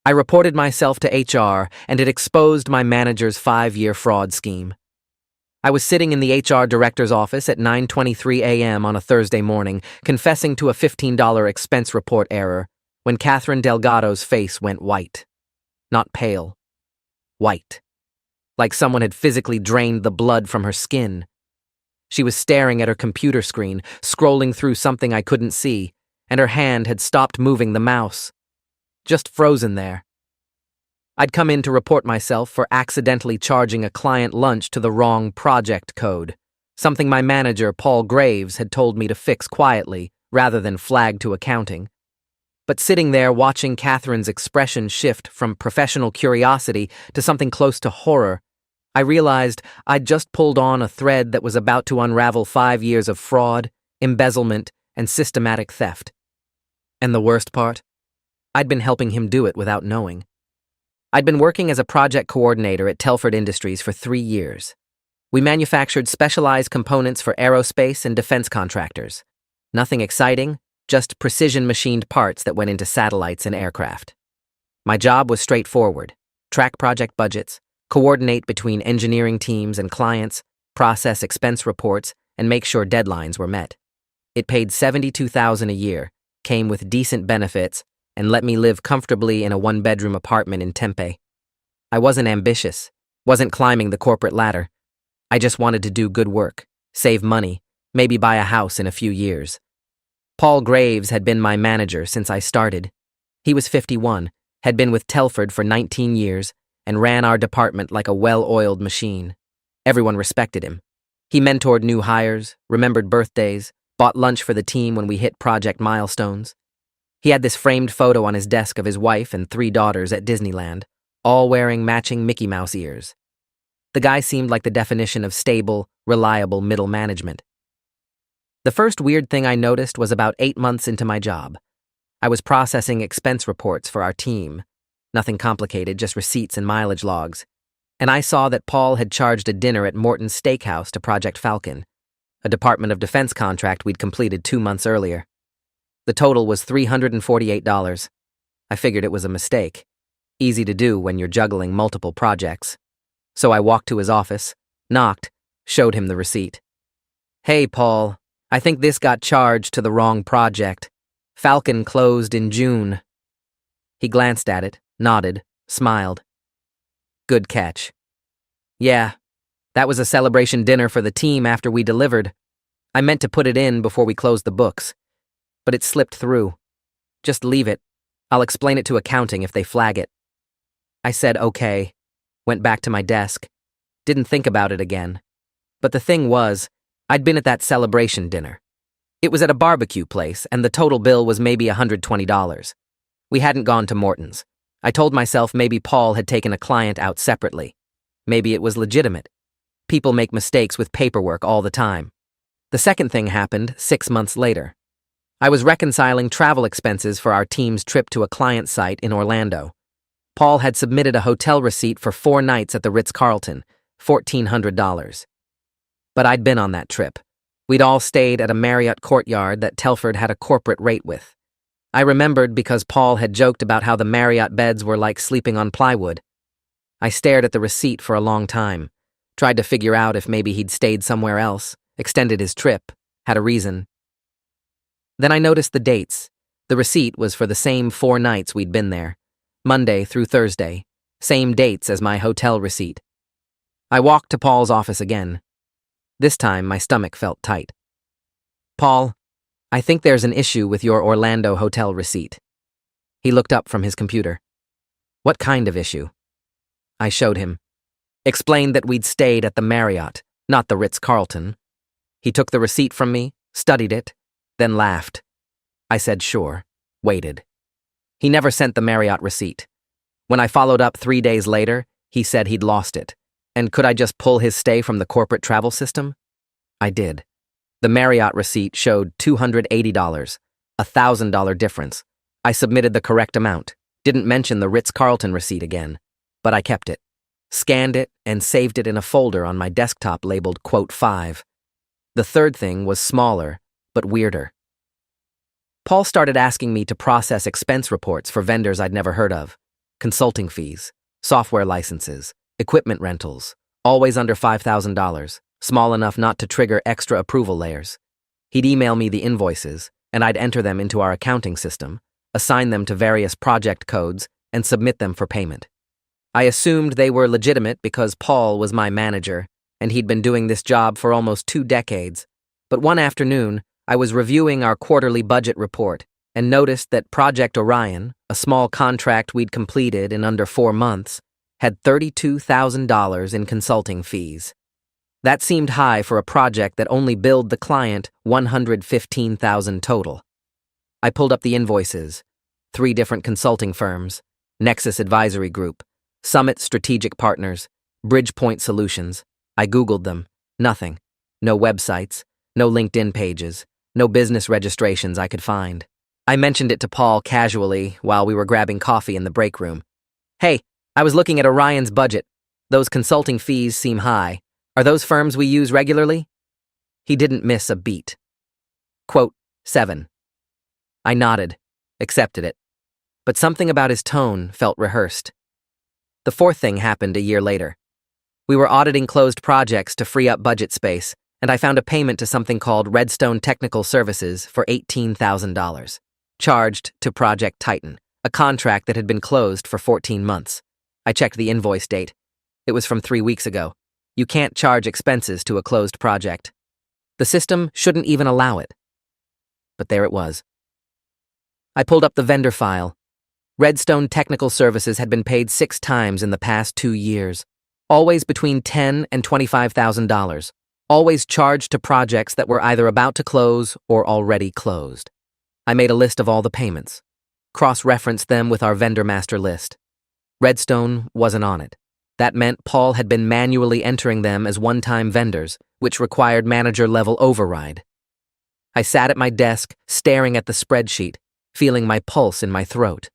I reported myself to HR, and it exposed my manager's 5-year fraud scheme. I was sitting in the HR director's office at 9:23 a.m. on a Thursday morning, confessing to a $15 expense report error, when Catherine Delgado's face went white. Not pale. White. Like someone had physically drained the blood from her skin. She was staring at her computer screen, scrolling through something I couldn't see, and her hand had stopped moving the mouse. Just frozen there. I'd come in to report myself for accidentally charging a client lunch to the wrong project code, something my manager, Paul Graves, had told me to fix quietly, rather than flag to accounting. But sitting there watching Catherine's expression shift from professional curiosity to something close to horror, I realized I'd just pulled on a thread that was about to unravel 5 years of fraud, embezzlement, and systematic theft. And the worst part? I'd been helping him do it without knowing. I'd been working as a project coordinator at Telford Industries for 3 years. We manufactured specialized components for aerospace and defense contractors. Nothing exciting, just precision-machined parts that went into satellites and aircraft. My job was straightforward: track project budgets, coordinate between engineering teams and clients, process expense reports, and make sure deadlines were met. It paid $72,000 a year, came with decent benefits, and let me live comfortably in a 1-bedroom apartment in Tempe. I wasn't ambitious, wasn't climbing the corporate ladder. I just wanted to do good work, save money, maybe buy a house in a few years. Paul Graves had been my manager since I started. He was 51, had been with Telford for 19 years, and ran our department like a well-oiled machine. Everyone respected him. He mentored new hires, remembered birthdays, bought lunch for the team when we hit project milestones. He had this framed photo on his desk of his wife and 3 daughters at Disneyland, all wearing matching Mickey Mouse ears. The guy seemed like the definition of stable, reliable middle management. The first weird thing I noticed was about 8 months into my job. I was processing expense reports for our team. Nothing complicated, just receipts and mileage logs. And I saw that Paul had charged a dinner at Morton's Steakhouse to Project Falcon, a Department of Defense contract we'd completed 2 months earlier. The total was $348. I figured it was a mistake. Easy to do when you're juggling multiple projects. So I walked to his office, knocked, showed him the receipt. "Hey, Paul, I think this got charged to the wrong project. Falcon closed in June." He glanced at it, nodded, smiled. "Good catch." "Yeah, that was a celebration dinner for the team after we delivered. I meant to put it in before we closed the books, but it slipped through. Just leave it. I'll explain it to accounting if they flag it." I said okay, went back to my desk, didn't think about it again. But the thing was, I'd been at that celebration dinner. It was at a barbecue place, and the total bill was maybe $120. We hadn't gone to Morton's. I told myself maybe Paul had taken a client out separately. Maybe it was legitimate. People make mistakes with paperwork all the time. The second thing happened 6 months later. I was reconciling travel expenses for our team's trip to a client site in Orlando. Paul had submitted a hotel receipt for 4 nights at the Ritz-Carlton, $1,400. But I'd been on that trip. We'd all stayed at a Marriott Courtyard that Telford had a corporate rate with. I remembered because Paul had joked about how the Marriott beds were like sleeping on plywood. I stared at the receipt for a long time, tried to figure out if maybe he'd stayed somewhere else, extended his trip, had a reason. Then I noticed the dates. The receipt was for the same 4 nights we'd been there, Monday through Thursday, same dates as my hotel receipt. I walked to Paul's office again. This time my stomach felt tight. "Paul, I think there's an issue with your Orlando hotel receipt." He looked up from his computer. "What kind of issue?" I showed him. Explained that we'd stayed at the Marriott, not the Ritz-Carlton. He took the receipt from me, studied it, then laughed. I said sure, waited. He never sent the Marriott receipt. When I followed up 3 days later, he said he'd lost it. And could I just pull his stay from the corporate travel system? I did. The Marriott receipt showed $280, a $1,000 difference. I submitted the correct amount, didn't mention the Ritz-Carlton receipt again, but I kept it, scanned it, and saved it in a folder on my desktop labeled Quote 5. The third thing was smaller, but weirder. Paul started asking me to process expense reports for vendors I'd never heard of. consulting fees, software licenses, equipment rentals, always under $5,000, small enough not to trigger extra approval layers. He'd email me the invoices, and I'd enter them into our accounting system, assign them to various project codes, and submit them for payment. I assumed they were legitimate because Paul was my manager, and he'd been doing this job for almost 2 decades. But one afternoon, I was reviewing our quarterly budget report and noticed that Project Orion, a small contract we'd completed in under 4 months, had $32,000 in consulting fees. That seemed high for a project that only billed the client $115,000 total. I pulled up the invoices. 3 different consulting firms: Nexus Advisory Group, Summit Strategic Partners, Bridgepoint Solutions. I Googled them. Nothing. No websites, no LinkedIn pages, no business registrations I could find. I mentioned it to Paul casually while we were grabbing coffee in the break room. "Hey, I was looking at Orion's budget. Those consulting fees seem high. Are those firms we use regularly?" He didn't miss a beat. Quote, 7. I nodded, accepted it. But something about his tone felt rehearsed. The 4th thing happened a year later. We were auditing closed projects to free up budget space, and I found a payment to something called Redstone Technical Services for $18,000, charged to Project Titan, a contract that had been closed for 14 months. I checked the invoice date. It was from 3 weeks ago. You can't charge expenses to a closed project. The system shouldn't even allow it. But there it was. I pulled up the vendor file. Redstone Technical Services had been paid 6 times in the past 2 years, always between $10,000 and $25,000, always charged to projects that were either about to close or already closed. I made a list of all the payments, cross-referenced them with our vendor master list. Redstone wasn't on it. That meant Paul had been manually entering them as one-time vendors, which required manager-level override. I sat at my desk, staring at the spreadsheet, feeling my pulse in my throat.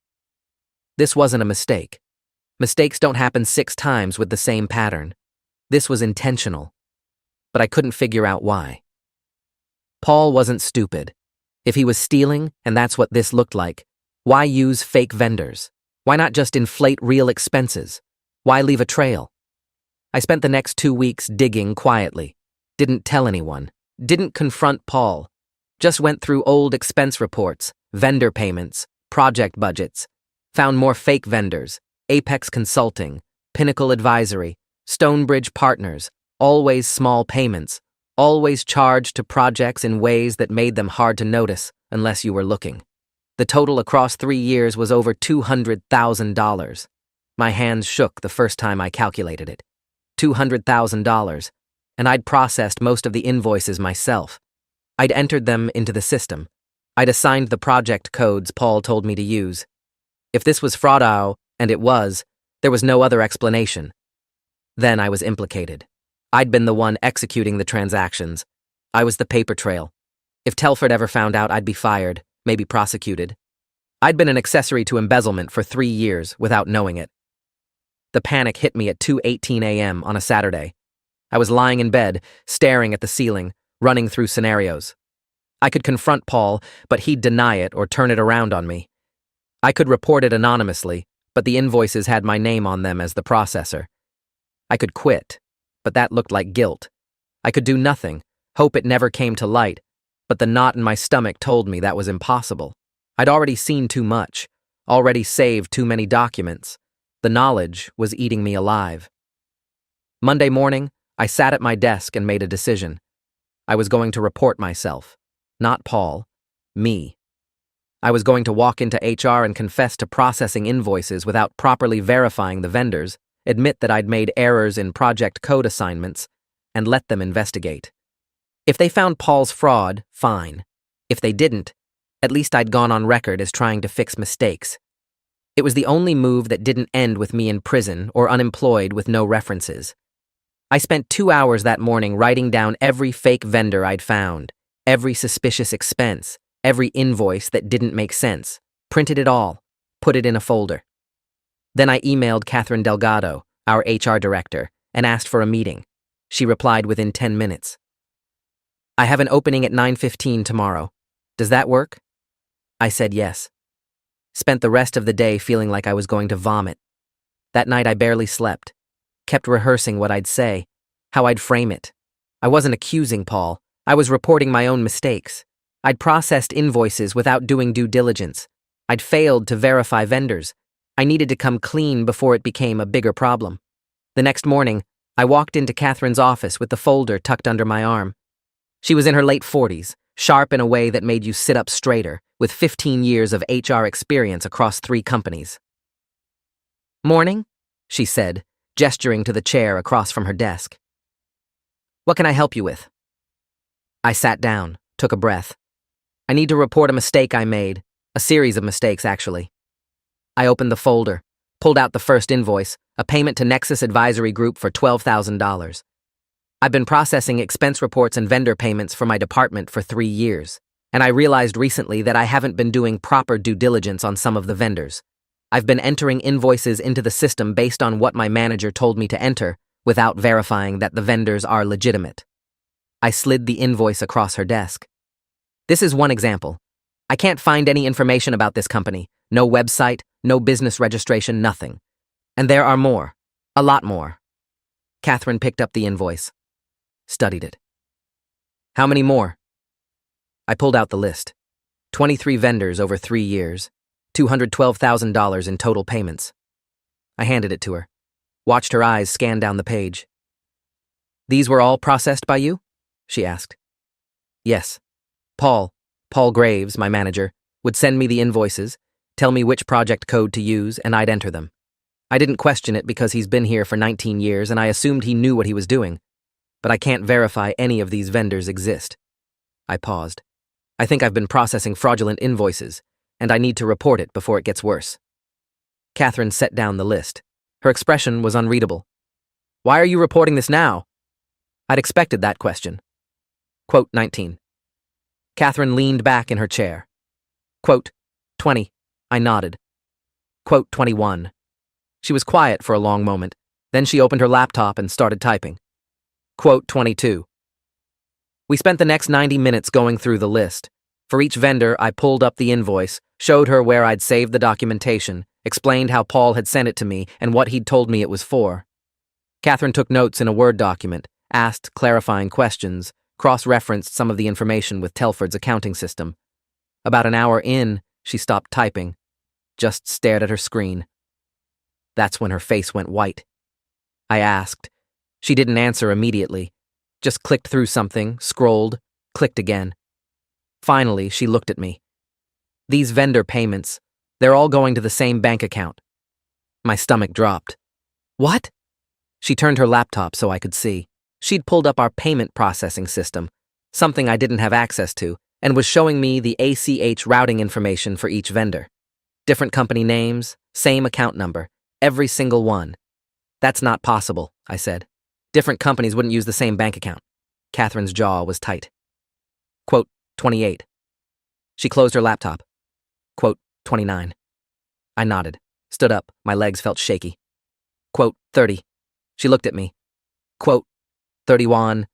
This wasn't a mistake. Mistakes don't happen 6 times with the same pattern. This was intentional. But I couldn't figure out why. Paul wasn't stupid. If he was stealing, and that's what this looked like, why use fake vendors? Why not just inflate real expenses? Why leave a trail? I spent the next 2 weeks digging quietly. Didn't tell anyone. Didn't confront Paul. Just went through old expense reports, vendor payments, project budgets. Found more fake vendors: Apex Consulting, Pinnacle Advisory, Stonebridge Partners, always small payments, always charged to projects in ways that made them hard to notice unless you were looking. The total across 3 years was over $200,000. My hands shook the first time I calculated it. $200,000, and I'd processed most of the invoices myself. I'd entered them into the system. I'd assigned the project codes Paul told me to use. If this was fraud, and it was, there was no other explanation. Then I was implicated. I'd been the one executing the transactions. I was the paper trail. If Telford ever found out, I'd be fired, maybe prosecuted. I'd been an accessory to embezzlement for 3 years without knowing it. The panic hit me at 2:18 a.m. on a Saturday. I was lying in bed, staring at the ceiling, running through scenarios. I could confront Paul, but he'd deny it or turn it around on me. I could report it anonymously, but the invoices had my name on them as the processor. I could quit, but that looked like guilt. I could do nothing, hope it never came to light, but the knot in my stomach told me that was impossible. I'd already seen too much, already saved too many documents. The knowledge was eating me alive. Monday morning, I sat at my desk and made a decision. I was going to report myself. Not Paul. Me. I was going to walk into HR and confess to processing invoices without properly verifying the vendors, admit that I'd made errors in project code assignments, and let them investigate. If they found Paul's fraud, fine. If they didn't, at least I'd gone on record as trying to fix mistakes. It was the only move that didn't end with me in prison or unemployed with no references. I spent 2 hours that morning writing down every fake vendor I'd found, every suspicious expense, every invoice that didn't make sense, printed it all, put it in a folder. Then I emailed Catherine Delgado, our HR director, and asked for a meeting. She replied within 10 minutes. "I have an opening at 9:15 tomorrow. Does that work?" I said yes. Spent the rest of the day feeling like I was going to vomit. That night I barely slept. Kept rehearsing what I'd say, how I'd frame it. I wasn't accusing Paul. I was reporting my own mistakes. I'd processed invoices without doing due diligence. I'd failed to verify vendors. I needed to come clean before it became a bigger problem. The next morning, I walked into Catherine's office with the folder tucked under my arm. She was in her late 40s, sharp in a way that made you sit up straighter, with 15 years of HR experience across 3 companies. "Morning," she said, gesturing to the chair across from her desk. "What can I help you with?" I sat down, took a breath. I need to report a mistake I made, a series of mistakes, actually. I opened the folder, pulled out the first invoice, a payment to Nexus Advisory Group for $12,000. I've been processing expense reports and vendor payments for my department for 3 years, and I realized recently that I haven't been doing proper due diligence on some of the vendors. I've been entering invoices into the system based on what my manager told me to enter, without verifying that the vendors are legitimate. I slid the invoice across her desk. "This is one example. I can't find any information about this company. No website, no business registration, nothing. And there are more. A lot more." Catherine picked up the invoice. Studied it. "How many more?" I pulled out the list. 23 vendors over 3 years. $212,000 in total payments. I handed it to her. Watched her eyes scan down the page. "These were all processed by you?" she asked. "Yes. Paul Graves, my manager, would send me the invoices, tell me which project code to use, and I'd enter them. I didn't question it because he's been here for 19 years and I assumed he knew what he was doing. But I can't verify any of these vendors exist." I paused. "I think I've been processing fraudulent invoices, and I need to report it before it gets worse." Catherine set down the list. Her expression was unreadable. "Why are you reporting this now?" I'd expected that question. Quote 19. Catherine leaned back in her chair. Quote 20. I nodded. Quote 21. She was quiet for a long moment. Then she opened her laptop and started typing. Quote 22. We spent the next 90 minutes going through the list. For each vendor, I pulled up the invoice, showed her where I'd saved the documentation, explained how Paul had sent it to me and what he'd told me it was for. Catherine took notes in a Word document, asked clarifying questions, cross-referenced some of the information with Telford's accounting system. About an hour in, she stopped typing, just stared at her screen. That's when her face went white. I asked. She didn't answer immediately, just clicked through something, scrolled, clicked again. Finally, she looked at me. These vendor payments, they're all going to the same bank account. My stomach dropped. What? She turned her laptop so I could see. She'd pulled up our payment processing system, something I didn't have access to, and was showing me the ACH routing information for each vendor. Different company names, same account number, every single one. That's not possible, I said. Different companies wouldn't use the same bank account. Catherine's jaw was tight. Quote 28. She closed her laptop. Quote 29. I nodded, stood up, my legs felt shaky. Quote 30. She looked at me. Quote 31.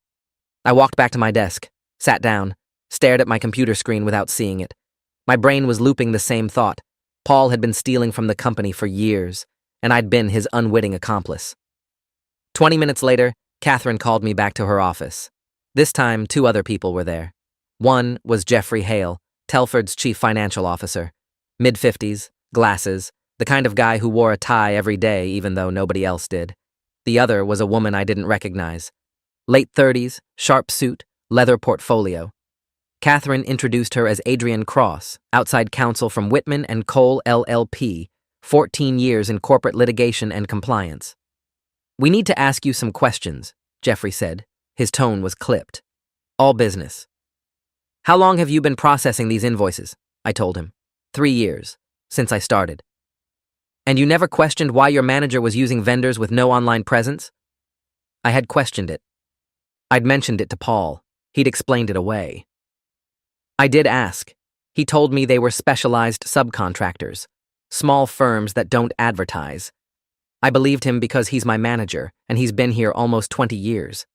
I walked back to my desk, sat down, stared at my computer screen without seeing it. My brain was looping the same thought. Paul had been stealing from the company for years, and I'd been his unwitting accomplice. 20 minutes later, Catherine called me back to her office. This time, 2 other people were there. One was Jeffrey Hale, Telford's chief financial officer. Mid-50s, glasses, the kind of guy who wore a tie every day even though nobody else did. The other was a woman I didn't recognize. Late 30s, sharp suit, leather portfolio. Catherine introduced her as Adrienne Cross, outside counsel from Whitman and Cole LLP, 14 years in corporate litigation and compliance. We need to ask you some questions, Jeffrey said. His tone was clipped. All business. How long have you been processing these invoices? I told him. 3 years, since I started. And you never questioned why your manager was using vendors with no online presence? I had questioned it. I'd mentioned it to Paul. He'd explained it away. I did ask. He told me they were specialized subcontractors, small firms that don't advertise. I believed him because he's my manager, and he's been here almost 20 years.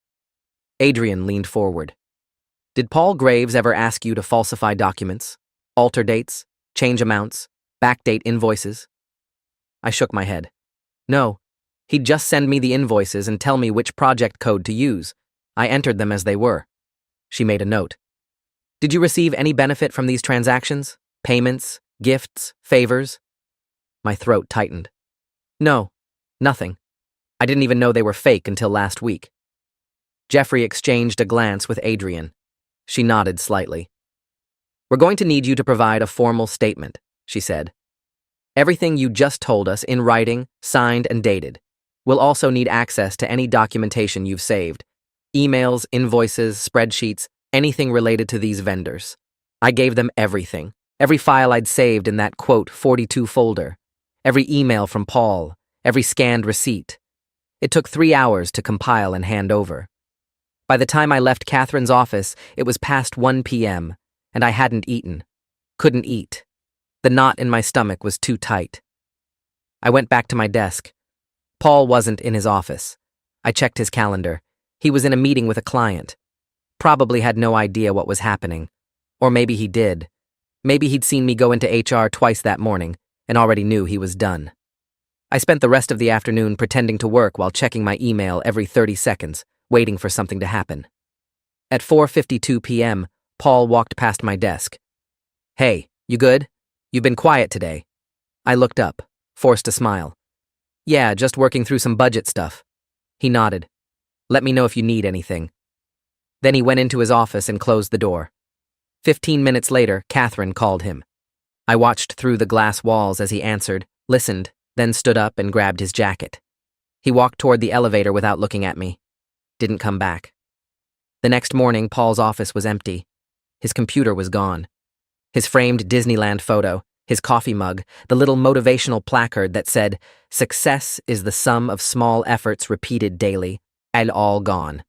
Adrienne leaned forward. Did Paul Graves ever ask you to falsify documents, alter dates, change amounts, Backdate invoices? I shook my head. No. He'd just send me the invoices and tell me which project code to use. I entered them as they were. She made a note. Did you receive any benefit from these transactions? Payments? Gifts? Favors? My throat tightened. No. Nothing. I didn't even know they were fake until last week. Jeffrey exchanged a glance with Adrian. She nodded slightly. We're going to need you to provide a formal statement, she said. Everything you just told us in writing, signed and dated. We'll also need access to any documentation you've saved. Emails, invoices, spreadsheets, anything related to these vendors. I gave them everything. Every file I'd saved in that, quote, 42 folder. Every email from Paul. Every scanned receipt. It took 3 hours to compile and hand over. By the time I left Catherine's office, it was past 1 p.m., and I hadn't eaten. Couldn't eat. The knot in my stomach was too tight. I went back to my desk. Paul wasn't in his office. I checked his calendar. He was in a meeting with a client. Probably had no idea what was happening. Or maybe he did. Maybe he'd seen me go into HR twice that morning and already knew he was done. I spent the rest of the afternoon pretending to work while checking my email every 30 seconds, waiting for something to happen. At 4:52 p.m., Paul walked past my desk. Hey, you good? You've been quiet today. I looked up, forced a smile. Yeah, just working through some budget stuff. He nodded. Let me know if you need anything. Then he went into his office and closed the door. 15 minutes later, Catherine called him. I watched through the glass walls as he answered, listened, then stood up and grabbed his jacket. He walked toward the elevator without looking at me. Didn't come back. The next morning, Paul's office was empty. His computer was gone. His framed Disneyland photo, his coffee mug, the little motivational placard that said, "Success is the sum of small efforts repeated daily," and all gone.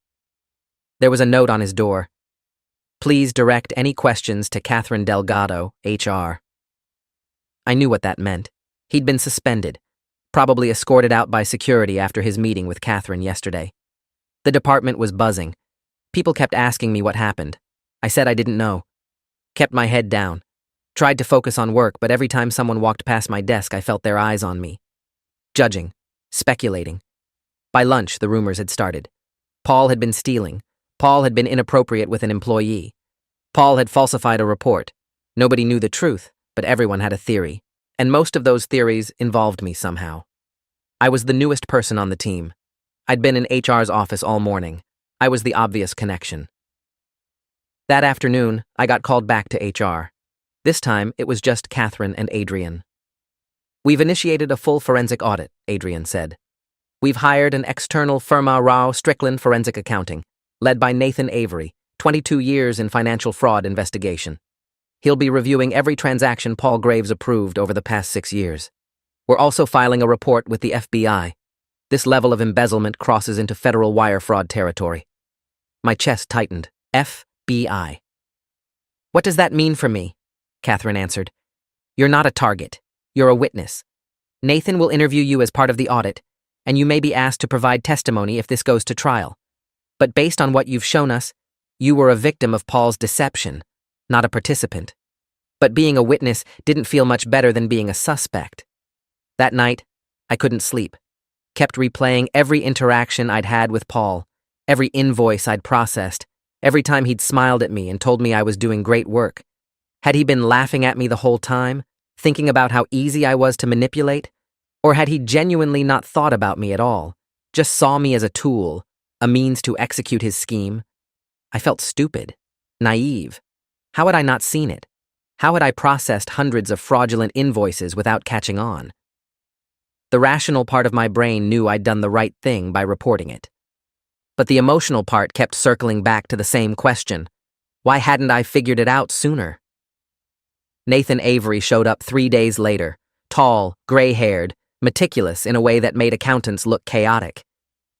There was a note on his door. Please direct any questions to Catherine Delgado, HR. I knew what that meant. He'd been suspended, probably escorted out by security after his meeting with Catherine yesterday. The department was buzzing. People kept asking me what happened. I said I didn't know. Kept my head down. Tried to focus on work, but every time someone walked past my desk, I felt their eyes on me. Judging. Speculating. By lunch, the rumors had started. Paul had been stealing. Paul had been inappropriate with an employee. Paul had falsified a report. Nobody knew the truth, but everyone had a theory. And most of those theories involved me somehow. I was the newest person on the team. I'd been in HR's office all morning. I was the obvious connection. That afternoon, I got called back to HR. This time, it was just Catherine and Adrian. We've initiated a full forensic audit, Adrian said. We've hired an external firma Rao Strickland Forensic Accounting, led by Nathan Avery, 22 years in financial fraud investigation. He'll be reviewing every transaction Paul Graves approved over the past 6 years. We're also filing a report with the FBI. This level of embezzlement crosses into federal wire fraud territory. My chest tightened. FBI. What does that mean for me? Catherine answered. You're not a target. You're a witness. Nathan will interview you as part of the audit, and you may be asked to provide testimony if this goes to trial. But based on what you've shown us, you were a victim of Paul's deception, not a participant. But being a witness didn't feel much better than being a suspect. That night, I couldn't sleep. Kept replaying every interaction I'd had with Paul, every invoice I'd processed, every time he'd smiled at me and told me I was doing great work. Had he been laughing at me the whole time, thinking about how easy I was to manipulate? Or had he genuinely not thought about me at all, just saw me as a tool, a means to execute his scheme? I felt stupid, naive. How had I not seen it? How had I processed hundreds of fraudulent invoices without catching on? The rational part of my brain knew I'd done the right thing by reporting it. But the emotional part kept circling back to the same question. Why hadn't I figured it out sooner? Nathan Avery showed up 3 days later, tall, gray-haired, meticulous in a way that made accountants look chaotic.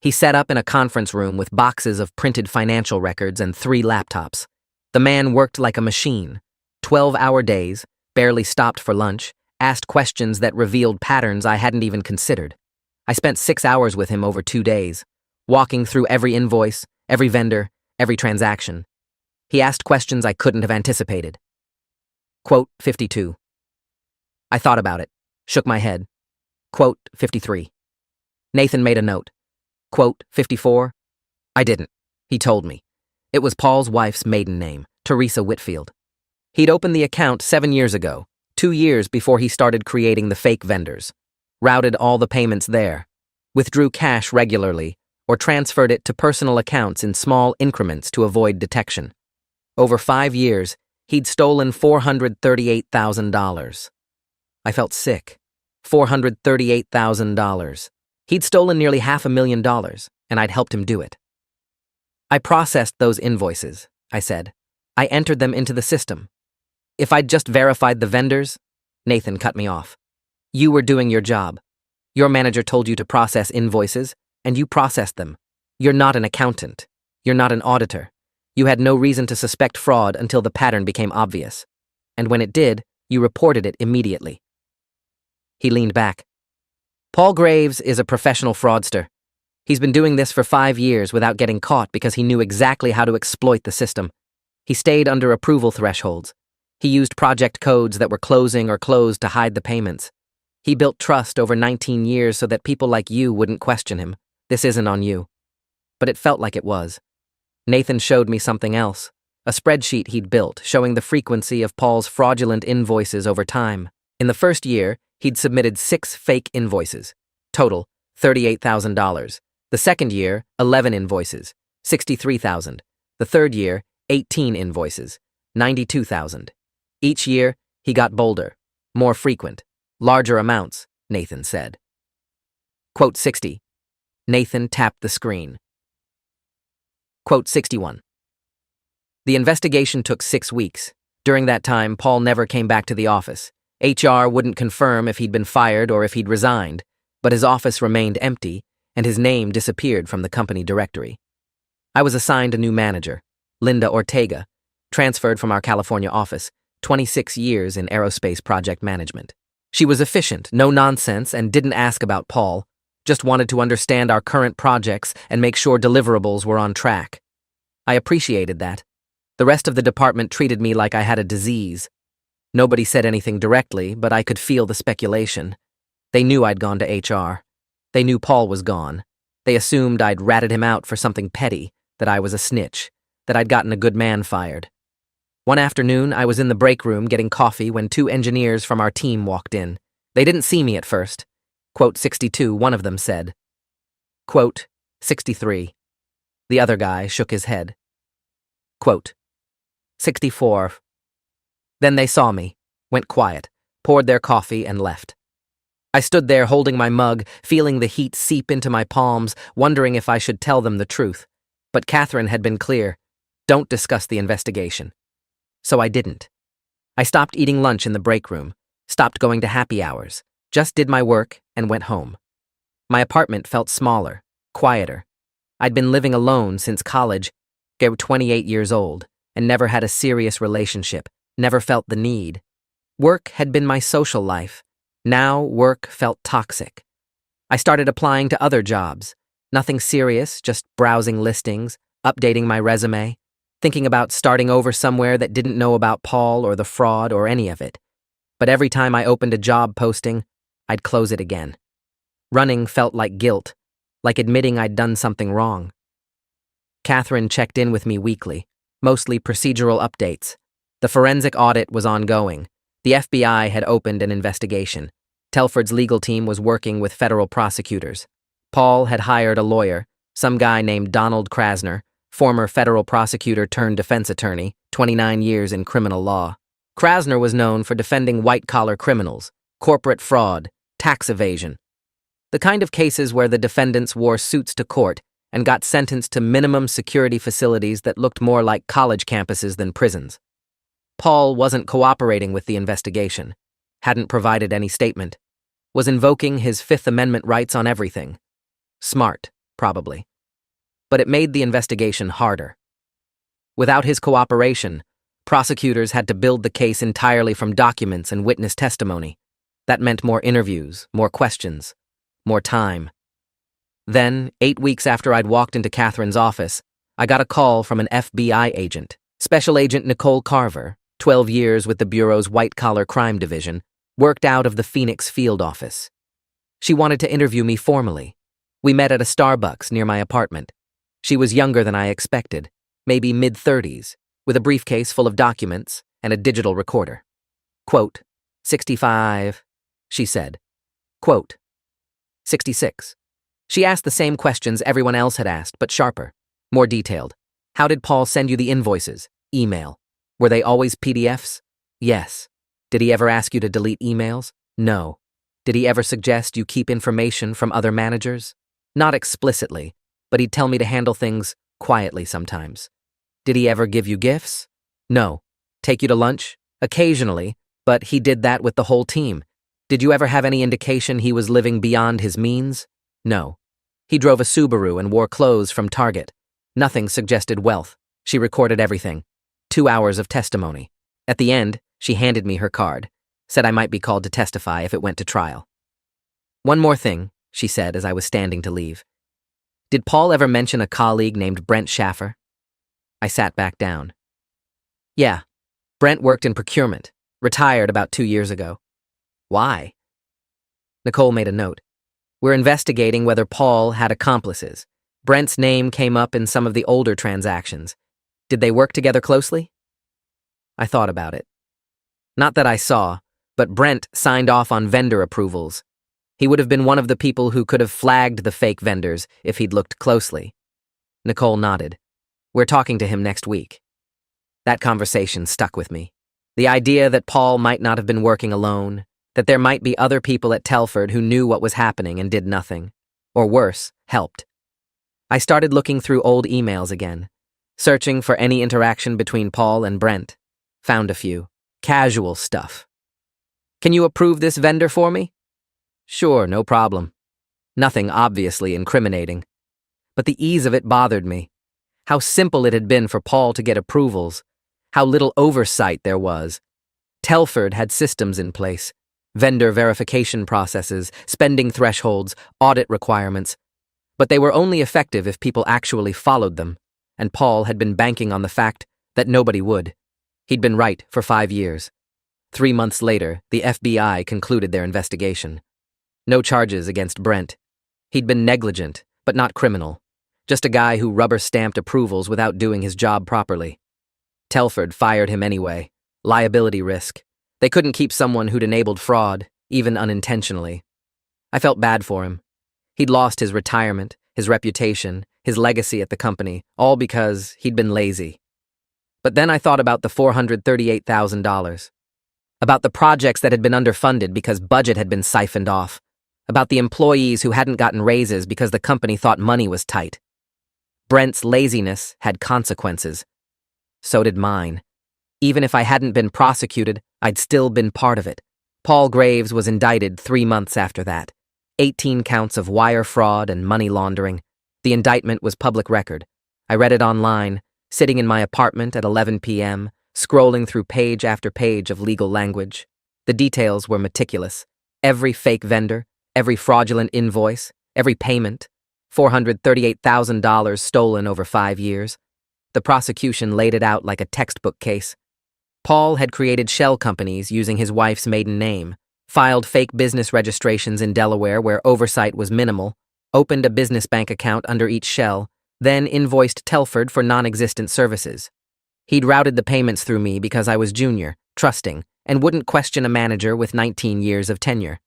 He set up in a conference room with boxes of printed financial records and 3 laptops. The man worked like a machine. 12-hour days, barely stopped for lunch, asked questions that revealed patterns I hadn't even considered. I spent 6 hours with him over 2 days, walking through every invoice, every vendor, every transaction. He asked questions I couldn't have anticipated. Quote 52. I thought about it, shook my head. Quote, 53. Nathan made a note. Quote, 54. I didn't. He told me. It was Paul's wife's maiden name, Teresa Whitfield. He'd opened the account 7 years ago, 2 years before he started creating the fake vendors. Routed all the payments there. Withdrew cash regularly, or transferred it to personal accounts in small increments to avoid detection. Over 5 years, he'd stolen $438,000. I felt sick. $438,000. He'd stolen nearly $500,000, and I'd helped him do it. I processed those invoices, I said. I entered them into the system. If I'd just verified the vendors, Nathan cut me off. You were doing your job. Your manager told you to process invoices, and you processed them. You're not an accountant. You're not an auditor. You had no reason to suspect fraud until the pattern became obvious. And when it did, you reported it immediately. He leaned back. Paul Graves is a professional fraudster. He's been doing this for 5 years without getting caught because he knew exactly how to exploit the system. He stayed under approval thresholds. He used project codes that were closing or closed to hide the payments. He built trust over 19 years so that people like you wouldn't question him. This isn't on you. But it felt like it was. Nathan showed me something else, a spreadsheet he'd built showing the frequency of Paul's fraudulent invoices over time. In the first year, he'd submitted 6 fake invoices. Total, $38,000. The second year, 11 invoices, $63,000. The third year, 18 invoices, $92,000. Each year, he got bolder, more frequent, larger amounts, Nathan said. Quote 60. Nathan tapped the screen. Quote 61. The investigation took 6 weeks. During that time, Paul never came back to the office. HR wouldn't confirm if he'd been fired or if he'd resigned, but his office remained empty, and his name disappeared from the company directory. I was assigned a new manager, Linda Ortega, transferred from our California office, 26 years in aerospace project management. She was efficient, no nonsense, and didn't ask about Paul, just wanted to understand our current projects and make sure deliverables were on track. I appreciated that. The rest of the department treated me like I had a disease. Nobody said anything directly, but I could feel the speculation. They knew I'd gone to HR. They knew Paul was gone. They assumed I'd ratted him out for something petty, that I was a snitch, that I'd gotten a good man fired. One afternoon, I was in the break room getting coffee when 2 engineers from our team walked in. They didn't see me at first. Quote 62, one of them said. Quote 63. The other guy shook his head. Quote 64. Then they saw me, went quiet, poured their coffee, and left. I stood there holding my mug, feeling the heat seep into my palms, wondering if I should tell them the truth. But Catherine had been clear. Don't discuss the investigation. So I didn't. I stopped eating lunch in the break room, stopped going to happy hours, just did my work and went home. My apartment felt smaller, quieter. I'd been living alone since college, 28 years old, and never had a serious relationship, never felt the need. Work had been my social life. Now work felt toxic. I started applying to other jobs. Nothing serious, just browsing listings, updating my resume, thinking about starting over somewhere that didn't know about Paul or the fraud or any of it. But every time I opened a job posting, I'd close it again. Running felt like guilt, like admitting I'd done something wrong. Catherine checked in with me weekly, mostly procedural updates. The forensic audit was ongoing. The FBI had opened an investigation. Telford's legal team was working with federal prosecutors. Paul had hired a lawyer, some guy named Donald Krasner, former federal prosecutor turned defense attorney, 29 years in criminal law. Krasner was known for defending white-collar criminals, corporate fraud, tax evasion. The kind of cases where the defendants wore suits to court and got sentenced to minimum security facilities that looked more like college campuses than prisons. Paul wasn't cooperating with the investigation, hadn't provided any statement, was invoking his Fifth Amendment rights on everything. Smart, probably. But it made the investigation harder. Without his cooperation, prosecutors had to build the case entirely from documents and witness testimony. That meant more interviews, more questions, more time. Then, 8 weeks after I'd walked into Catherine's office, I got a call from an FBI agent, Special Agent Nicole Carver, 12 years with the Bureau's white-collar crime division, worked out of the Phoenix field office. She wanted to interview me formally. We met at a Starbucks near my apartment. She was younger than I expected, maybe mid-30s, with a briefcase full of documents and a digital recorder. Quote, 65, she said. Quote, 66. She asked the same questions everyone else had asked, but sharper, more detailed. How did Paul send you the invoices? Email. Were they always PDFs? Yes. Did he ever ask you to delete emails? No. Did he ever suggest you keep information from other managers? Not explicitly, but he'd tell me to handle things quietly sometimes. Did he ever give you gifts? No. Take you to lunch? Occasionally, but he did that with the whole team. Did you ever have any indication he was living beyond his means? No. He drove a Subaru and wore clothes from Target. Nothing suggested wealth. She recorded everything. 2 hours of testimony. At the end, she handed me her card, said I might be called to testify if it went to trial. One more thing, she said as I was standing to leave. Did Paul ever mention a colleague named Brent Schaffer? I sat back down. Yeah. Brent worked in procurement, retired about 2 years ago. Why? Nicole made a note. We're investigating whether Paul had accomplices. Brent's name came up in some of the older transactions. Did they work together closely? I thought about it. Not that I saw, but Brent signed off on vendor approvals. He would have been one of the people who could have flagged the fake vendors if he'd looked closely. Nicole nodded. We're talking to him next week. That conversation stuck with me. The idea that Paul might not have been working alone, that there might be other people at Telford who knew what was happening and did nothing, or worse, helped. I started looking through old emails again, searching for any interaction between Paul and Brent. Found a few. Casual stuff. Can you approve this vendor for me? Sure, no problem. Nothing obviously incriminating. But the ease of it bothered me. How simple it had been for Paul to get approvals. How little oversight there was. Telford had systems in place. Vendor verification processes, spending thresholds, audit requirements. But they were only effective if people actually followed them, and Paul had been banking on the fact that nobody would. He'd been right for 5 years. 3 months later, the FBI concluded their investigation. No charges against Brent. He'd been negligent, but not criminal. Just a guy who rubber-stamped approvals without doing his job properly. Telford fired him anyway. Liability risk. They couldn't keep someone who'd enabled fraud, even unintentionally. I felt bad for him. He'd lost his retirement, his reputation, his legacy at the company, all because he'd been lazy. But then I thought about the $438,000. About the projects that had been underfunded because budget had been siphoned off. About the employees who hadn't gotten raises because the company thought money was tight. Brent's laziness had consequences. So did mine. Even if I hadn't been prosecuted, I'd still been part of it. Paul Graves was indicted 3 months after that. 18 counts of wire fraud and money laundering. The indictment was public record. I read it online, sitting in my apartment at 11 p.m., scrolling through page after page of legal language. The details were meticulous. Every fake vendor, every fraudulent invoice, every payment. $438,000 stolen over 5 years. The prosecution laid it out like a textbook case. Paul had created shell companies using his wife's maiden name, filed fake business registrations in Delaware where oversight was minimal, opened a business bank account under each shell, then invoiced Telford for non-existent services. He'd routed the payments through me because I was junior, trusting, and wouldn't question a manager with 19 years of tenure.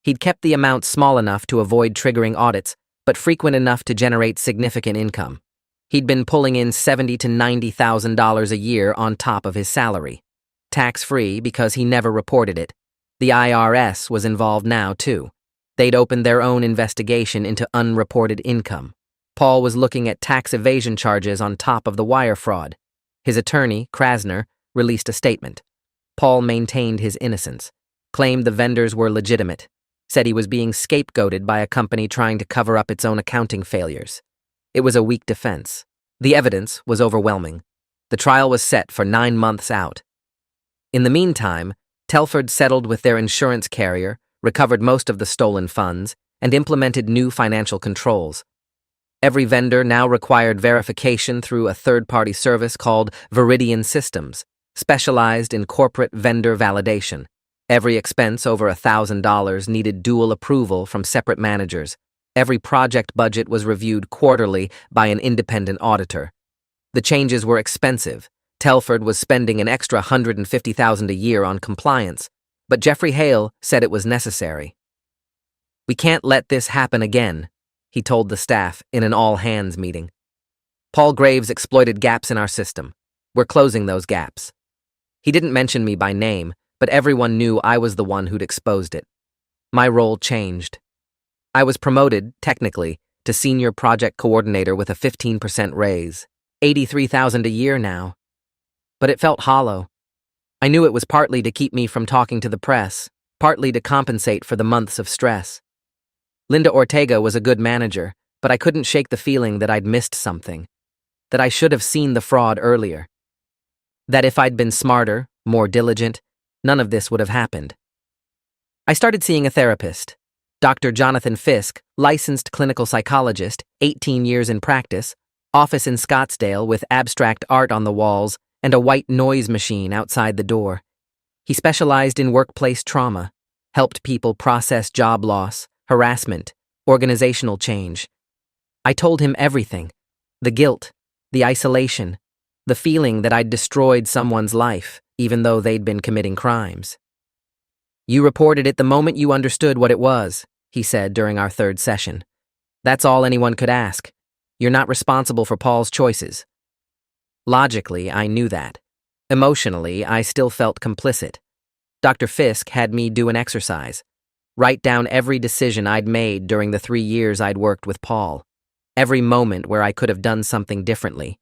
He'd kept the amount small enough to avoid triggering audits, but frequent enough to generate significant income. He'd been pulling in $70,000 to $90,000 a year on top of his salary. Tax-free because he never reported it. The IRS was involved now, too. They'd opened their own investigation into unreported income. Paul was looking at tax evasion charges on top of the wire fraud. His attorney, Krasner, released a statement. Paul maintained his innocence, claimed the vendors were legitimate, said he was being scapegoated by a company trying to cover up its own accounting failures. It was a weak defense. The evidence was overwhelming. The trial was set for 9 months out. In the meantime, Telford settled with their insurance carrier, recovered most of the stolen funds, and implemented new financial controls. Every vendor now required verification through a third-party service called Veridian Systems, specialized in corporate vendor validation. Every expense over $1,000 needed dual approval from separate managers. Every project budget was reviewed quarterly by an independent auditor. The changes were expensive. Telford was spending an extra $150,000 a year on compliance, but Jeffrey Hale said it was necessary. "We can't let this happen again," he told the staff in an all-hands meeting. "Paul Graves exploited gaps in our system. We're closing those gaps." He didn't mention me by name, but everyone knew I was the one who'd exposed it. My role changed. I was promoted, technically, to senior project coordinator with a 15% raise, $83,000 a year now. But it felt hollow. I knew it was partly to keep me from talking to the press, partly to compensate for the months of stress. Linda Ortega was a good manager, but I couldn't shake the feeling that I'd missed something, that I should have seen the fraud earlier. That if I'd been smarter, more diligent, none of this would have happened. I started seeing a therapist, Dr. Jonathan Fisk, licensed clinical psychologist, 18 years in practice, office in Scottsdale with abstract art on the walls and a white noise machine outside the door. He specialized in workplace trauma, helped people process job loss, harassment, organizational change. I told him everything: the guilt, the isolation, the feeling that I'd destroyed someone's life, even though they'd been committing crimes. "You reported it the moment you understood what it was," he said during our third session. "That's all anyone could ask. You're not responsible for Paul's choices." Logically, I knew that. Emotionally, I still felt complicit. Dr. Fisk had me do an exercise. Write down every decision I'd made during the 3 years I'd worked with Paul. Every moment where I could have done something differently.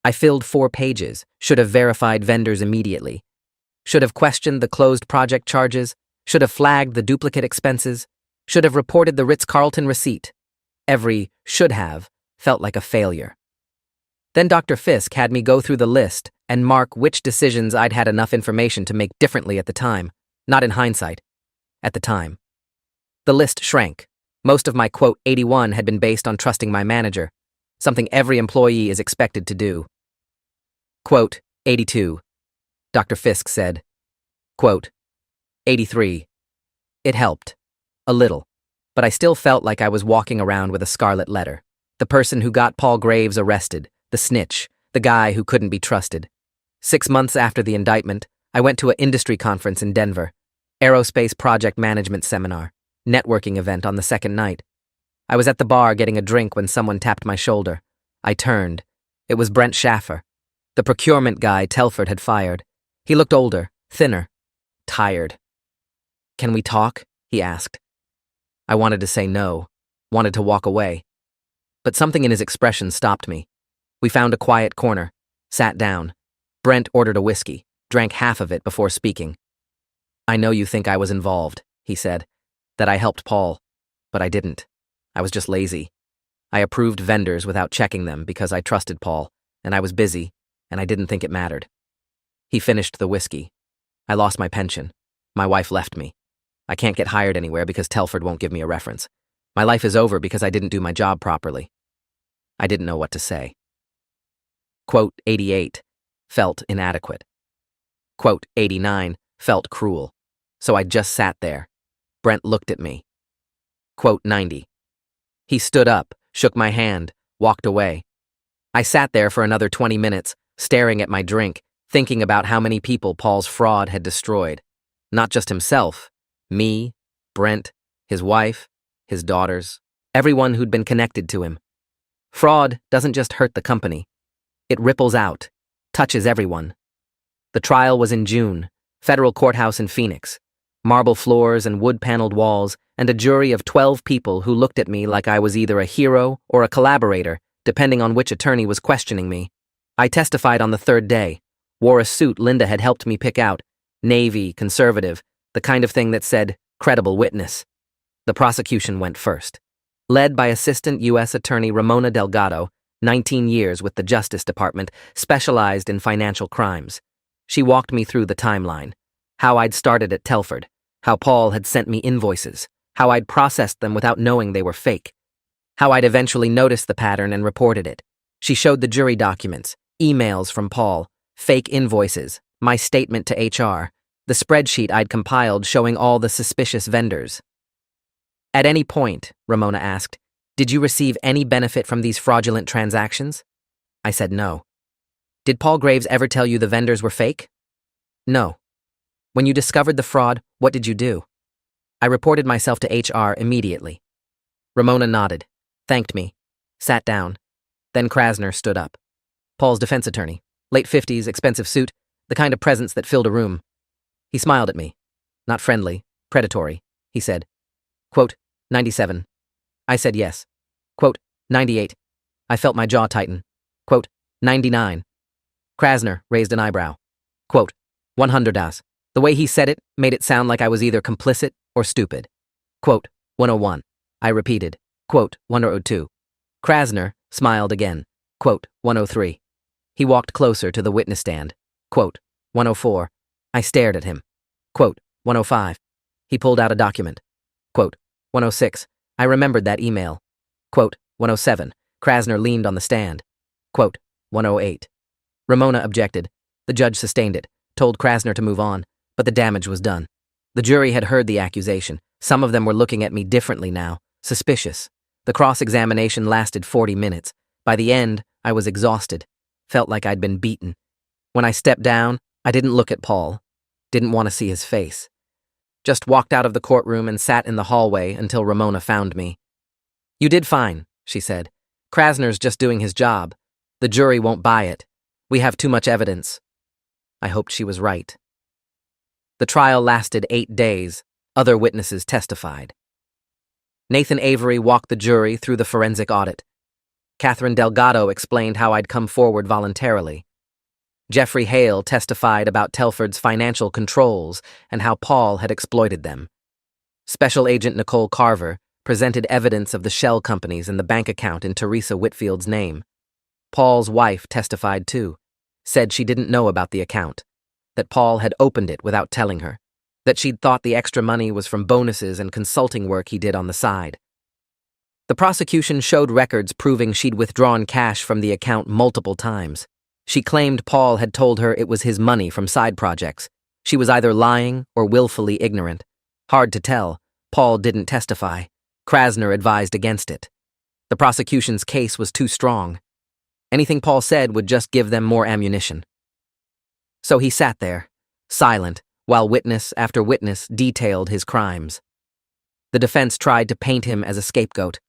I filled 4 pages, should have verified vendors immediately. Should have questioned the closed project charges, should have flagged the duplicate expenses, should have reported the Ritz-Carlton receipt. Every should have felt like a failure. Then Dr. Fisk had me go through the list and mark which decisions I'd had enough information to make differently at the time, not in hindsight, at the time. The list shrank. Most of my quote 81 had been based on trusting my manager, something every employee is expected to do. Quote 82. Dr. Fisk said. Quote 83. It helped. A little. But I still felt like I was walking around with a scarlet letter. The person who got Paul Graves arrested, the snitch, the guy who couldn't be trusted. 6 months after the indictment, I went to an industry conference in Denver, aerospace project management seminar, networking event on the second night. I was at the bar getting a drink when someone tapped my shoulder. I turned. It was Brent Schaffer, the procurement guy Telford had fired. He looked older, thinner, tired. "Can we talk?" he asked. I wanted to say no, wanted to walk away. But something in his expression stopped me. We found a quiet corner, sat down. Brent ordered a whiskey, drank half of it before speaking. "I know you think I was involved," he said, "that I helped Paul, but I didn't. I was just lazy. I approved vendors without checking them because I trusted Paul, and I was busy, and I didn't think it mattered." He finished the whiskey. "I lost my pension. My wife left me. I can't get hired anywhere because Telford won't give me a reference. My life is over because I didn't do my job properly." I didn't know what to say. Quote 88 felt inadequate. Quote 89 felt cruel. So I just sat there. Brent looked at me. Quote 90. He stood up, shook my hand, walked away. I sat there for another 20 minutes, staring at my drink, thinking about how many people Paul's fraud had destroyed. Not just himself, me, Brent, his wife, his daughters, everyone who'd been connected to him. Fraud doesn't just hurt the company. It ripples out, touches everyone. The trial was in June, federal courthouse in Phoenix. Marble floors and wood-paneled walls, and a jury of 12 people who looked at me like I was either a hero or a collaborator, depending on which attorney was questioning me. I testified on the third day, wore a suit Linda had helped me pick out, navy, conservative, the kind of thing that said, credible witness. The prosecution went first. Led by Assistant U.S. Attorney Ramona Delgado, 19 years with the Justice Department, specialized in financial crimes. She walked me through the timeline. How I'd started at Telford, how Paul had sent me invoices, how I'd processed them without knowing they were fake, how I'd eventually noticed the pattern and reported it. She showed the jury documents, emails from Paul, fake invoices, my statement to HR, the spreadsheet I'd compiled showing all the suspicious vendors. At any point, Ramona asked, did you receive any benefit from these fraudulent transactions? I said no. Did Paul Graves ever tell you the vendors were fake? No. When you discovered the fraud, what did you do? I reported myself to HR immediately. Ramona nodded, thanked me, sat down. Then Krasner stood up. Paul's defense attorney, late 50s, expensive suit, the kind of presence that filled a room. He smiled at me. Not friendly, predatory, he said. Quote, 97. I said yes. Quote, 98. I felt my jaw tighten. Quote, 99. Krasner raised an eyebrow. Quote, 100 as. The way he said it made it sound like I was either complicit or stupid. Quote, 101. I repeated. Quote, 102. Krasner smiled again. Quote, 103. He walked closer to the witness stand. Quote, 104. I stared at him. Quote, 105. He pulled out a document. Quote, 106. I remembered that email. Quote, 107. Krasner leaned on the stand. Quote, 108. Ramona objected. The judge sustained it, told Krasner to move on, but the damage was done. The jury had heard the accusation. Some of them were looking at me differently now, suspicious. The cross-examination lasted 40 minutes. By the end, I was exhausted. Felt like I'd been beaten. When I stepped down, I didn't look at Paul. Didn't want to see his face. Just walked out of the courtroom and sat in the hallway until Ramona found me. You did fine, she said. Krasner's just doing his job. The jury won't buy it. We have too much evidence. I hoped she was right. The trial lasted 8 days. Other witnesses testified. Nathan Avery walked the jury through the forensic audit. Catherine Delgado explained how I'd come forward voluntarily. Jeffrey Hale testified about Telford's financial controls and how Paul had exploited them. Special Agent Nicole Carver presented evidence of the shell companies and the bank account in Teresa Whitfield's name. Paul's wife testified too, said she didn't know about the account, that Paul had opened it without telling her, that she'd thought the extra money was from bonuses and consulting work he did on the side. The prosecution showed records proving she'd withdrawn cash from the account multiple times. She claimed Paul had told her it was his money from side projects. She was either lying or willfully ignorant. Hard to tell. Paul didn't testify. Krasner advised against it. The prosecution's case was too strong. Anything Paul said would just give them more ammunition. So he sat there, silent, while witness after witness detailed his crimes. The defense tried to paint him as a scapegoat,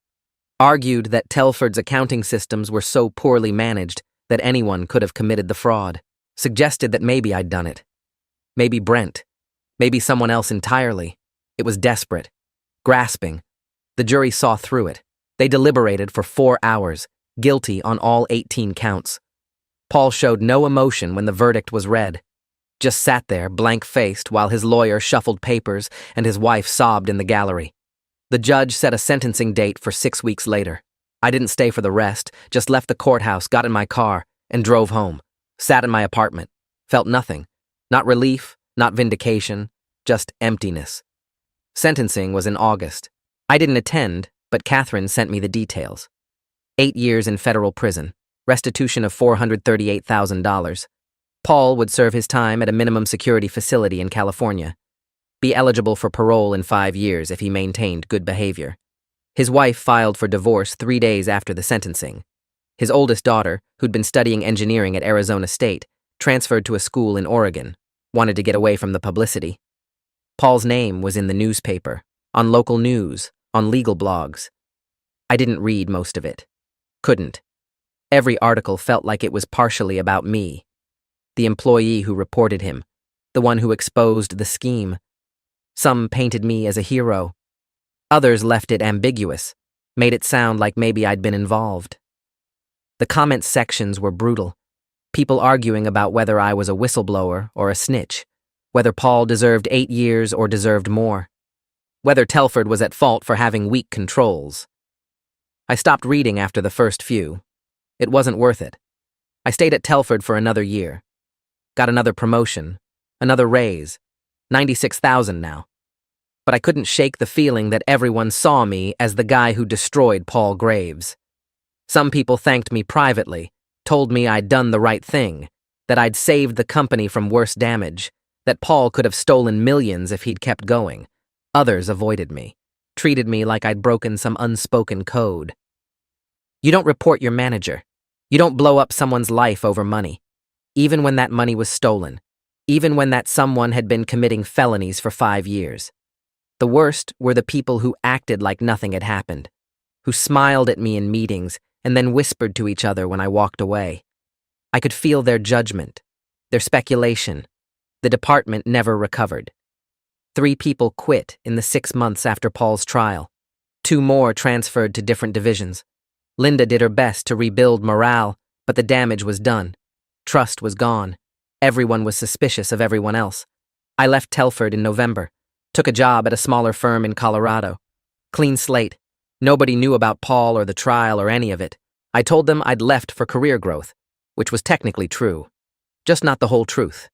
argued that Telford's accounting systems were so poorly managed that anyone could have committed the fraud, suggested that maybe I'd done it. Maybe Brent. Maybe someone else entirely. It was desperate. Grasping. The jury saw through it. They deliberated for 4 hours, guilty on all 18 counts. Paul showed no emotion when the verdict was read. Just sat there, blank-faced, while his lawyer shuffled papers and his wife sobbed in the gallery. The judge set a sentencing date for 6 weeks later. I didn't stay for the rest, just left the courthouse, got in my car, and drove home. Sat in my apartment. Felt nothing. Not relief, not vindication, just emptiness. Sentencing was in August. I didn't attend, but Catherine sent me the details. 8 years in federal prison. Restitution of $438,000. Paul would serve his time at a minimum security facility in California. Be eligible for parole in 5 years if he maintained good behavior. His wife filed for divorce 3 days after the sentencing. His oldest daughter, who'd been studying engineering at Arizona State, transferred to a school in Oregon, wanted to get away from the publicity. Paul's name was in the newspaper, on local news, on legal blogs. I didn't read most of it. Couldn't. Every article felt like it was partially about me. The employee who reported him, the one who exposed the scheme. Some painted me as a hero. Others left it ambiguous, made it sound like maybe I'd been involved. The comment sections were brutal. People arguing about whether I was a whistleblower or a snitch, whether Paul deserved 8 years or deserved more, whether Telford was at fault for having weak controls. I stopped reading after the first few. It wasn't worth it. I stayed at Telford for another year. Got another promotion, another raise, $96,000 now. But I couldn't shake the feeling that everyone saw me as the guy who destroyed Paul Graves. Some people thanked me privately, told me I'd done the right thing, that I'd saved the company from worse damage, that Paul could have stolen millions if he'd kept going. Others avoided me, treated me like I'd broken some unspoken code. You don't report your manager. You don't blow up someone's life over money, even when that money was stolen, even when that someone had been committing felonies for 5 years. The worst were the people who acted like nothing had happened, who smiled at me in meetings and then whispered to each other when I walked away. I could feel their judgment, their speculation. The department never recovered. 3 people quit in the 6 months after Paul's trial. 2 more transferred to different divisions. Linda did her best to rebuild morale, but the damage was done. Trust was gone. Everyone was suspicious of everyone else. I left Telford in November, took a job at a smaller firm in Colorado. Clean slate. Nobody knew about Paul or the trial or any of it. I told them I'd left for career growth, which was technically true, just not the whole truth.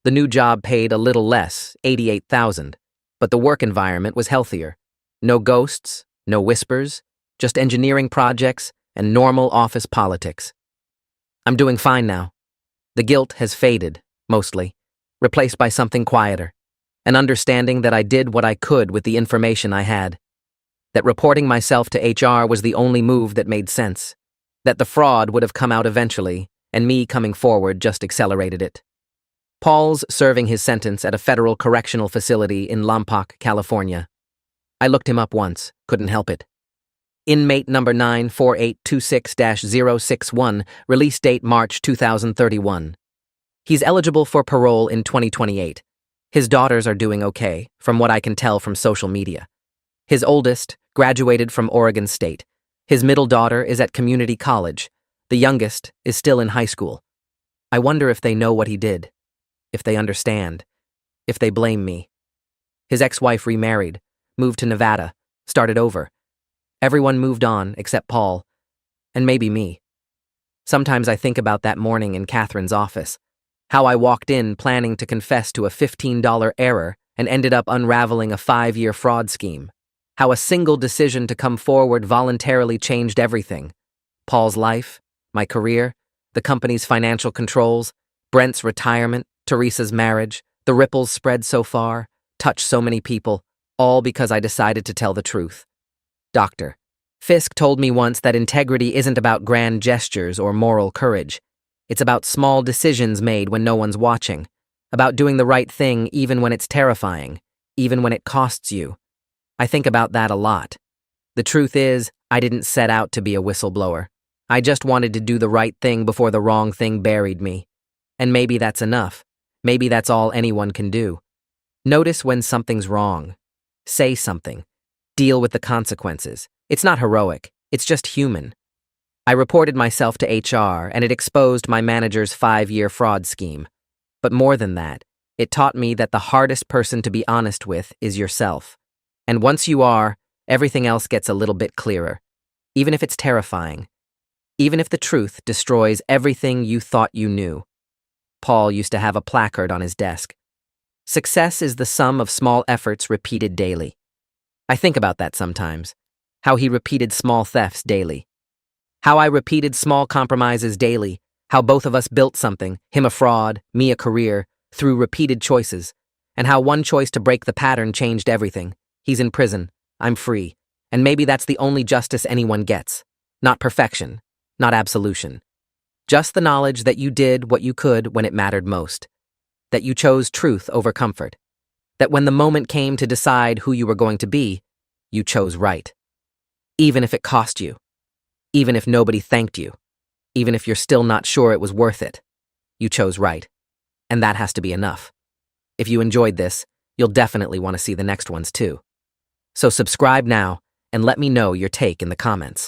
The new job paid a little less, $88,000, but the work environment was healthier. No ghosts, no whispers, just engineering projects and normal office politics. I'm doing fine now. The guilt has faded, mostly, replaced by something quieter, an understanding that I did what I could with the information I had, that reporting myself to HR was the only move that made sense, that the fraud would have come out eventually, and me coming forward just accelerated it. Paul's serving his sentence at a federal correctional facility in Lompoc, California. I looked him up once, couldn't help it. Inmate number 94826-061, release date March 2031. He's eligible for parole in 2028. His daughters are doing okay, from what I can tell from social media. His oldest graduated from Oregon State. His middle daughter is at community college. The youngest is still in high school. I wonder if they know what he did, if they understand, if they blame me. His ex-wife remarried, moved to Nevada, started over. Everyone moved on except Paul, and maybe me. Sometimes I think about that morning in Catherine's office, how I walked in planning to confess to a $15 error and ended up unraveling a 5-year fraud scheme, how a single decision to come forward voluntarily changed everything. Paul's life, my career, the company's financial controls, Brent's retirement, Teresa's marriage, the ripples spread so far, touched so many people, all because I decided to tell the truth. Dr. Fisk told me once that integrity isn't about grand gestures or moral courage. It's about small decisions made when no one's watching, about doing the right thing even when it's terrifying, even when it costs you. I think about that a lot. The truth is, I didn't set out to be a whistleblower. I just wanted to do the right thing before the wrong thing buried me. And maybe that's enough. Maybe that's all anyone can do. Notice when something's wrong. Say something. Deal with the consequences. It's not heroic, it's just human. I reported myself to HR, and it exposed my manager's 5-year fraud scheme. But more than that, it taught me that the hardest person to be honest with is yourself. And once you are, everything else gets a little bit clearer, even if it's terrifying, even if the truth destroys everything you thought you knew. Paul used to have a placard on his desk. Success is the sum of small efforts repeated daily. I think about that sometimes, how he repeated small thefts daily. How I repeated small compromises daily, how both of us built something, him a fraud, me a career, through repeated choices, and how one choice to break the pattern changed everything. He's in prison, I'm free, and maybe that's the only justice anyone gets. Not perfection, not absolution. Just the knowledge that you did what you could when it mattered most. That you chose truth over comfort. That when the moment came to decide who you were going to be, you chose right. Even if it cost you. Even if nobody thanked you. Even if you're still not sure it was worth it. You chose right. And that has to be enough. If you enjoyed this, you'll definitely want to see the next ones too. So subscribe now and let me know your take in the comments.